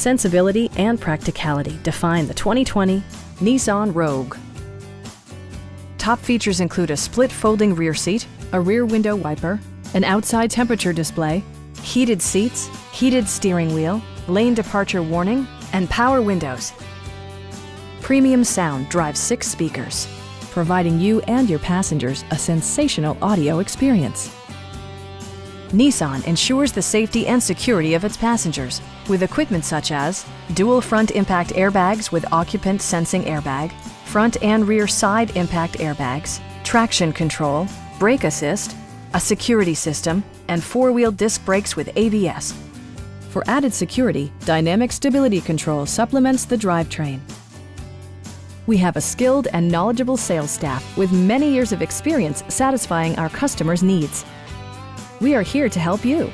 Sensibility and practicality define the 2020 Nissan Rogue. Top features include a split folding rear seat, a rear window wiper, an outside temperature display, heated seats, heated steering wheel, lane departure warning, and power windows. Premium sound drives 6 speakers, providing you and your passengers a sensational audio experience. Nissan ensures the safety and security of its passengers with equipment such as dual front impact airbags with occupant sensing airbag, front and rear side impact airbags, traction control, brake assist, a security system, and 4-wheel disc brakes with ABS. For added security, dynamic stability control supplements the drivetrain. We have a skilled and knowledgeable sales staff with many years of experience satisfying our customers' needs. We are here to help you.